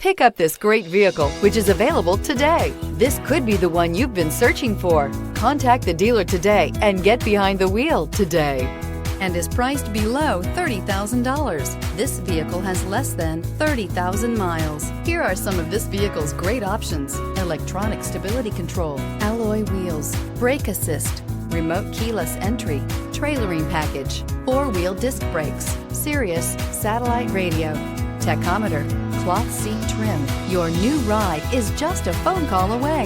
Pick up this great vehicle, which is available today. This could be the one you've been searching for. Contact the dealer today and get behind the wheel today. And is priced below $30,000. This vehicle has less than 30,000 miles. Here are some of this vehicle's great options: electronic stability control, alloy wheels, brake assist, remote keyless entry, trailering package, four-wheel disc brakes, Sirius satellite radio, tachometer, cloth seat trim. Your new ride is just a phone call away.